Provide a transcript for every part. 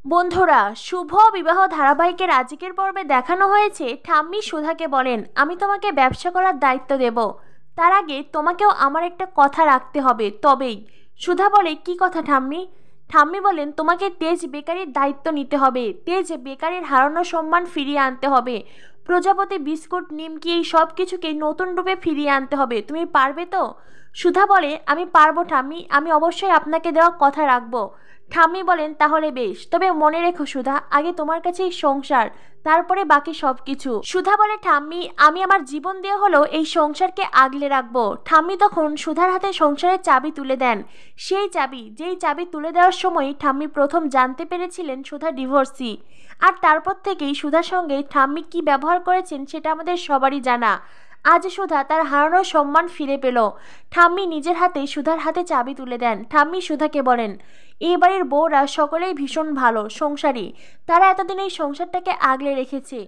বন্ধুরা, শুভ বিবাহ ধারাবাহিকের আজকের পর্বে দেখানো হয়েছে ঠাম্মি সুধাকে বলেন, আমি তোমাকে ব্যবসা করার দায়িত্ব দেব, তার আগে তোমাকেও আমার একটা কথা রাখতে হবে, তবেই। সুধা বলে, কি কথা ঠাম্মি? ঠাম্মি বলেন, তোমাকে তেজ বেকারির দায়িত্ব নিতে হবে, তেজ বেকারির হারানো সম্মান ফিরিয়ে আনতে হবে, প্রজাপতি বিস্কুট নিমকি এই সব কিছুকে নতুন রূপে ফিরিয়ে আনতে হবে। তুমি পারবে তো? সুধা বলে, আমি পারবো ঠাম্মি, আমি অবশ্যই আপনাকে দেওয়া কথা রাখবো। ঠাম্মি বলেন, তাহলে বেশ, তবে মনে রেখো সুধা, আগে তোমার কাছে এই সংসার, তারপরে বাকি সব কিছু। সুধা বলে, ঠাম্মি, আমি আমার জীবন দিয়ে হলেও এই সংসারকে আগলে রাখবো। ঠাম্মি তখন সুধার হাতে সংসারের চাবি তুলে দেন, সেই চাবি, যেই চাবি তুলে দেওয়ার সময় ঠাম্মি প্রথম জানতে পেরেছিলেন সুধা ডিভোর্সি। আর তারপর থেকেই সুধার সঙ্গে ঠাম্মি কি ব্যবহার করেছেন সেটা আমাদের সবারই জানা। আজ সুধা তার হারানো সম্মান ফিরে পেল। ঠাম্মি নিজের হাতে সুধার হাতে চাবি তুলে দেন। ঠাম্মি সুধাকে বলেন, এই বাড়ির বউরা সকলেই ভীষণ ভালো সংসারী, তারা এতদিন এই সংসারটাকে আগলে রেখেছে।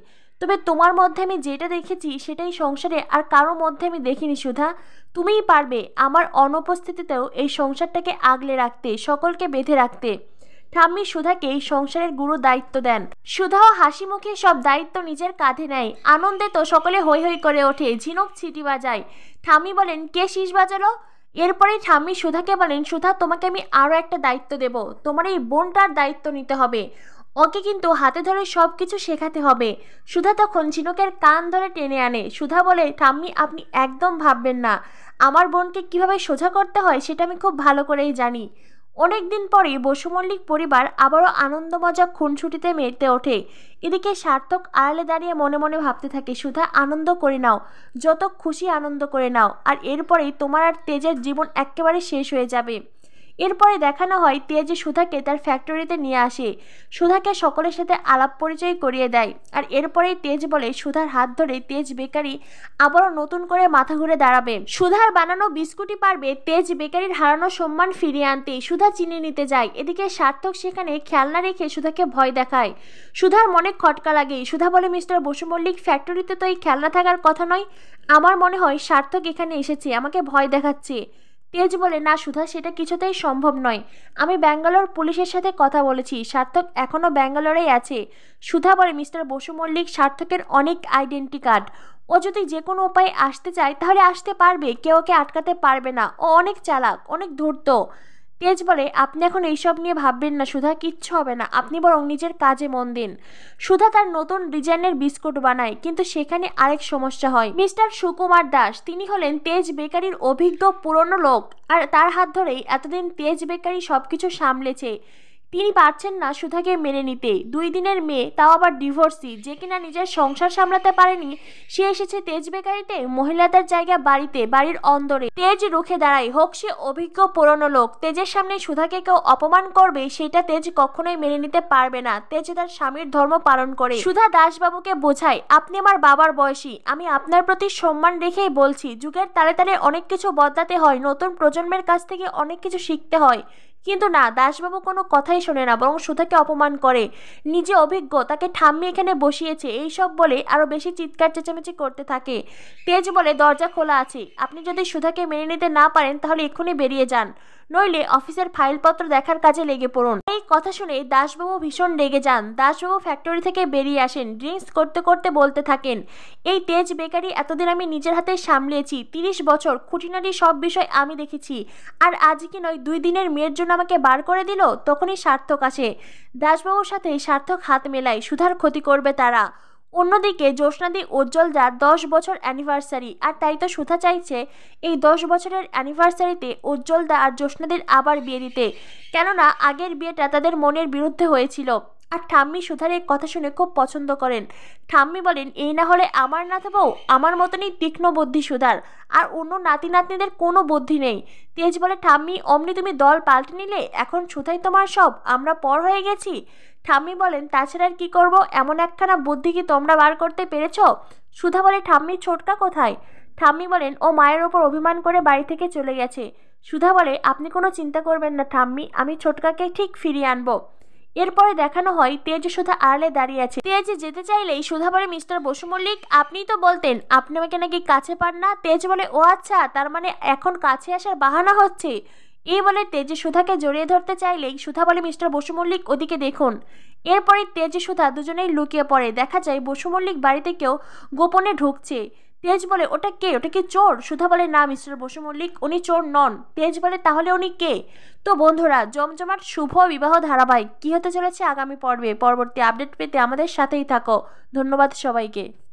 তবে তোমার মধ্যে আমি যেটা দেখেছি সেটাই সংসারে আর কারোর মধ্যে আমি দেখিনি সুধা। তুমিই পারবে আমার অনুপস্থিতিতেও এই সংসারটাকে আগলে রাখতে, সকলকে বেঁধে রাখতে। ঠাম্মি সুধাকে এই সংসারের গুরু দায়িত্ব দেন। সুধাও হাসি মুখে সব দায়িত্ব নিজের কাঁধে নেয়। আনন্দে তো সকলে হৈ হৈ করে ওঠে, ঝিনুক ছিটি বাজায়। ঠাম্মি বলেন, কে শীষ বাজালো? এরপরেই ঠাম্মি সুধাকে বলেন, সুধা, তোমাকে আমি আরও একটা দায়িত্ব দেব, তোমার এই বোনটার দায়িত্ব নিতে হবে, ওকে কিন্তু হাতে ধরে সব কিছু শেখাতে হবে। সুধা তখন ঝিনুকের কান ধরে টেনে আনে। সুধা বলে, ঠাম্মি, আপনি একদম ভাববেন না, আমার বোনকে কিভাবে সোজা করতে হয় সেটা আমি খুব ভালো করেই জানি। অনেকদিন পরেই বসু মল্লিক পরিবার আবারও আনন্দ মজা খুনসুটিতে মেতে ওঠে। এদিকে সার্থক আড়ালে দাঁড়িয়ে মনে মনে ভাবতে থাকে, সুধা, আনন্দ করে নাও, যত খুশি আনন্দ করে নাও, আর এরপরেই তোমার আর তেজের জীবন একেবারে শেষ হয়ে যাবে। এরপরে দেখানো হয় তেজ সুধাকে তার ফ্যাক্টরিতে নিয়ে আসে, সুধাকে সকলের সাথে আলাপ পরিচয় করিয়ে দেয়। আর এরপরেই তেজ বলে, সুধার হাত ধরে তেজ বেকারি আবারও নতুন করে মাথা ঘুরে দাঁড়াবে। সুধার বানানো বিস্কুটই পারবে তেজ বেকারির হারানো সম্মান ফিরিয়ে আনতে। সুধা চিনি নিতে যায়, এদিকে সার্থক সেখানে খেলনা রেখে সুধাকে ভয় দেখায়। সুধার মনে খটকা লাগে। সুধা বলে, মিস্টার বসু মল্লিক, ফ্যাক্টরিতে তো এই খেলনা থাকার কথা নয়, আমার মনে হয় সার্থক এখানে এসেছে, আমাকে ভয় দেখাচ্ছে। তেজ বলে, না সুধা, সেটা কিছুতেই সম্ভব নয়, আমি ব্যাঙ্গালোর পুলিশের সাথে কথা বলেছি, সার্থক এখনও ব্যাঙ্গালোরেই আছে। সুধা বলে, মিস্টার বসু মল্লিক, সার্থকের অনেক আইডেন্টি কার্ড, ও যদি যে কোনো উপায়ে আসতে চায় তাহলে আসতে পারবে, কেউ ওকে আটকাতে পারবে না, ও অনেক চালাক, অনেক ধূর্ত। তেজ বলে, আপনি এখন এইসব নিয়ে ভাববেন না সুধা, কিচ্ছু হবে না, আপনি বরং নিজের কাজে মন দিন। সুধা তার নতুন ডিজাইনের বিস্কুট বানায়, কিন্তু সেখানে আরেক সমস্যা হয়। মিস্টার সুকুমার দাস, তিনি হলেন তেজ বেকারির অভিজ্ঞ পুরনো লোক, আর তার হাত ধরেই এতদিন তেজ বেকারি সবকিছু সামলেছে। তিনি পারছেন না সুধাকে মেনে নিতে। 2 দিনের মেয়ে, তাও আবার ডিভোর্সি, যে কিনা নিজের সংসার সামলাতে পারেনি, সে এসেছে তেজ বেকারিতে, মহিলাদের জায়গা বাড়িতে, বাড়ির অন্দরে। তেজ রুখে দাঁড়ায়, হোক সে অভিজ্ঞ পুরনো লোক। তেজের সামনে সুধাকে কেউ অপমান করবে, সেটা তেজ কখনোই মেনে নিতে পারবে না। তেজ তার স্বামীর ধর্ম পালন করে। সুধা দাসবাবুকে বোঝায়, আপনি আমার বাবার বয়সী, আমি আপনার প্রতি সম্মান রেখেই বলছি, যুগের তালে তালে অনেক কিছু বদলাতে হয়, নতুন প্রজন্মের কাছ থেকে অনেক কিছু শিখতে হয়। কিন্তু না, দাসবাবু কোনো কথাই শোনে না, বরং সুধাকে অপমান করে। নিজে অভিজ্ঞ, তাকে ঠাম্মি এখানে বসিয়েছে, এইসব বলে আরো বেশি চিৎকার চেঁচামেচি করতে থাকে। তেজ বলে, দরজা খোলা আছে, আপনি যদি সুধাকে মেনে নিতে না পারেন তাহলে এক্ষুনি বেরিয়ে যান, নইলে অফিসের ফাইলপত্র দেখার কাজে লেগে পড়ুন। এই কথা শুনে দাসবাবু ভীষণ রেগে যান। দাসবাবু ফ্যাক্টরি থেকে বেরিয়ে আসেন, ড্রিঙ্কস করতে করতে বলতে থাকেন, এই তেজ বেকারি এতদিন আমি নিজের হাতে সামলিয়েছি, 30 বছর খুঁটিনাটি সব বিষয় আমি দেখেছি, আর আজ কি নয় 2 দিনের মেয়ের জন্য আমাকে বার করে দিল। তখনই সার্থক আসে। দাসবাবুর সাথে সার্থক হাত মেলায়, সুধার ক্ষতি করবে তারা। অন্যদিকে জ্যোৎস্নাদি উজ্জ্বলদার 10 বছর অ্যানিভার্সারি, আর তাই তো সুধা চাইছে এই 10 বছরের অ্যানিভার্সারিতে উজ্জ্বলদা আর জ্যোৎস্নাদির আবার বিয়ে দিতে, কেননা আগের বিয়েটা তাদের মনের বিরুদ্ধে হয়েছিল। আর ঠাম্মি সুধার এই কথা শুনে খুব পছন্দ করেন। ঠাম্মি বলেন, এই না হলে আমার নাতি বউ, আমার মতনই তীক্ষ্ণ বুদ্ধি সুধার, আর অন্য নাতি নাতনিদের কোনো বুদ্ধি নেই। তেজ বলে, ঠাম্মি, অমনি তুমি দল পাল্টে নিলে, এখন সুধাই তোমার সব, আমরা পর হয়ে গেছি। ঠাম্মি বলেন, তাছাড়া আর কি করবো, এমন একখানা বুদ্ধি কি তোমরা বার করতে পেরেছ? সুধা বলে, ঠাম্মির ছোটকা কোথায়? ঠাম্মি বলেন, ও মায়ের ওপর অভিমান করে বাড়ি থেকে চলে গেছে। সুধা বলে, আপনি কোনো চিন্তা করবেন না ঠাম্মি, আমি ছোটকাকে ঠিক ফিরিয়ে আনবো। এরপরে দেখানো হয় তেজ সুধা আড়ালে দাঁড়িয়ে আছে। তেজ যেতে চাইলেই সুধা বলে, মিস্টার বসু মল্লিক, আপনিই তো বলতেন আপনি আমাকে নাকি কাছে পান না। তেজ বলে, ও আচ্ছা, তার মানে এখন কাছে আসার বাহানা হচ্ছে। এই বলে তেজে সুধাকে জড়িয়ে ধরতে চাইলেই সুধা বলে, মিস্টার বসু মল্লিক, ওদিকে দেখুন। এরপরে তেজে সুধা দুজনেই লুকিয়ে পড়ে। দেখা যায় বসু মল্লিক বাড়িতে কেউ গোপনে ঢুকছে। তেজ বলে, ওটা কে? ওটা কি চোর? সুধা বলে, না মিস্টার বসু মল্লিক, উনি চোর নন। তেজ বলে, তাহলে উনি কে? তো বন্ধুরা, জমজমাট শুভ বিবাহ ধারাবাহিক কি হতে চলেছে আগামী পর্বে, পরবর্তী আপডেট পেতে আমাদের সাথেই থাকো। ধন্যবাদ সবাইকে।